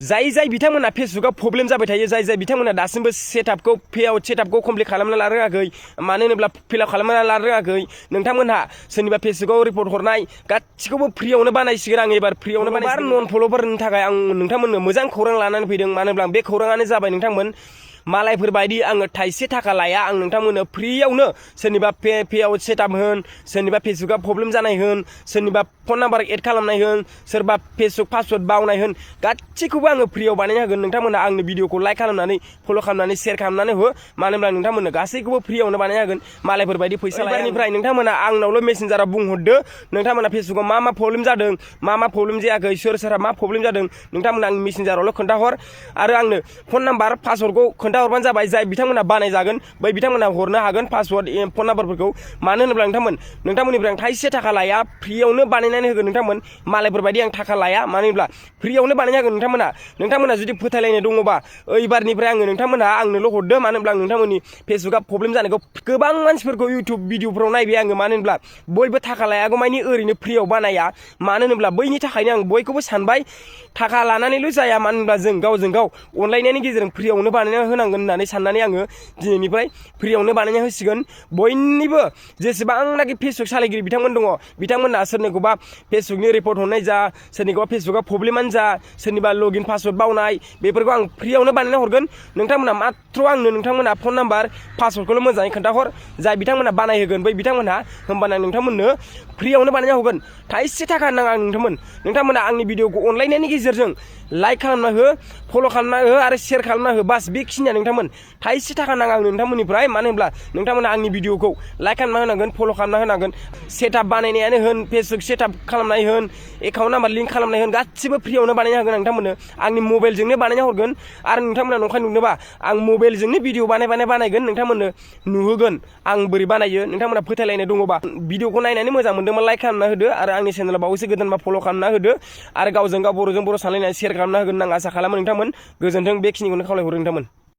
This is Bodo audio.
जाय बिथांमोना फेसबुकआव प्रब्लेम जाबाय थायो जाय बिथांमोना दासिमबो सेटआपखौ कमप्लिट खालामना लानो रोङाखै मानो होनोब्ला फिलआप खालामना लानो रोङाखै नोंथांमोनहा सोरनिबा फेसबुकआव रिपर्ट हरनाय गासिखौबो फ्रियावनो बानायसिगोन आं एबार फ्रियावनो बानायसिगोन नन फलोफोरनि थाखाय आं नोंथांमोननो मोजां खौरां लानानै फैदों मानो होनब्ला बे खौराङानो जाबाय नोंथांमोन मालायफोर बायदि आङो थाइसे थाखा लाया आं नोंथांमोननो फ्रियावनो सोरनिबा पेआव सेटआप होन सोरनिबा फेसबुकआ प्रब्लेम जानाय होन सोरनिबा फन नाम्बार एड खालामनाय होन सोरबा फेसबुक पासवर्ड बावनाय होन गासिखौबो आङो फ्रियाव बानायना होगोन नोंथांमोनहा आंनि भिडिअखौ लाइक खालामनानै फल' खालामनानै शेयार खालामनानै हो मानो होनब्ला नोंथांमोननो गासैखौबो फ्रियावनो बानायना होगोन मालायफोर बायदि फैसा लायनिफ्राय नोंथांमोना आंनावल' मेसेन्जाराव बुंहरदो नोंथांमोना फेसबुकआव मा प्रब्लेम जादों मा प्रब्लेम जायाखै सोरहा मा प्रब्लेम जादों नोंथांमोना आंनि मेसेन्जारावल' खोन्थाहर आरो आंनो फन नाम्बार पासवर्डखौ खोन्थाहरबानो जाबाय जाय बिथांमोना बानायजागोन बै बिथांमोना हरनो हागोन पासवर्ड फन नाम्बारफोरखौ मानो होनोब्ला नोंथांमोननिफ्राय आं थाइसे थाखा लाया फ्रियावनो बानायनानै होगोन नोंथांमोन मालायफोर बायदि आं थाखा लाया मानो होनब्ला फ्रियावनो बानायना होगोन नोंथांमोना जुदि फोथायलायनाय दङबा ओइबारनिफ्राय आंनोल' हरदो मानो होनब्ला नोंथांमोननि फेसबुकआ प्रब्लेम जानायखौ गोबां मानसिफोरखौ इउटुब भिडिअफोराव नायबाय आङो मानो होनब्ला बयबो थाखा लायागौ मानि ओरैनो फ्रियाव बानाया मानो होनोब्ला बैनि थाखायनो आं बयखौबो सानबाय थाखा लानानैल' जाया मानो होनब्ला जों गावजों गाव अनलायनायनि गेजेरजों फ्रियावनो बानायना होनांगोन होननानै साननानै आङो दिनैनिफ्राय फ्रियावनो बानायना होसिगोन बयनिबो जेसेबांनाखि फेसबुक सालायगिरि बिथांमोन दङ बिथांमोनहा सोरनिखौबा फेसबुकनि रिपर्ट हरनाय जा सोरनिखौबा फेसबुकआ प्रब्लेमानो जा सोरनिबा लगइन पासवर्ड बावनाय बेफोरखौ आं फ्रियावनो बानायना हरगोन नोंथांमोना माथ्र आंनो नोंथांमोना फन नाम्बार पासवर्डखौल' मोजाङै खोन्थाहर जाय बिथांमोना बानायहोगोन बै बिथांमोनहा होमबाना नोंथांमोननो फ्रियावनो बानायना होगोन थाइसे थाखा नाङा नोंथांमोना आंनि भिडिअखौ अनलायनायनि गेजेरजों लाइक खालामना हो फल' खालामना हो आरो शेयार खालामना हो बास बेखिनिया नोंथांमोन थाइसे थाखा नाङा आं नोंथांमोननिफ्राय मानो होनब्ला नोंथांमोना आंनि भिडिअखौ लाइक खालामना होनांगोन फल' खालामना होनांगोन सेटआप बानायनायानो होन फेसबुक सेटआप खालामनाय होन एकाउन्ट नाम्बार लिंक खालामनाय होन गासिबो फ्रियावनो बानायना होगोन नोंथांमोननो आंनि मबाइलजोंनो बानायना हरगोन आरो नोंथांमोना नंखाय नुदोंबा आं मबाइलजोंनो भिडिअ बानायगोन नोंथांमोननो नुहोगोन आं बोरै बानायो नोंथांमोना फोथायलायनाय दङबा भिडिअखौ नायनानै मोजां मोनदोंबा लाइक खालामना होदो आरो आंनि चेनेलाव बावैसो गोदानबा फल' खालामना होदो आरो गावजों गाव बर'जों बर' सानलायनानै शेयार खालामना होगोन आं आसा खालामो नोंथांमोन गोजोन्थों बेखिनिखौनो खावलायहरो नोंथांमोन।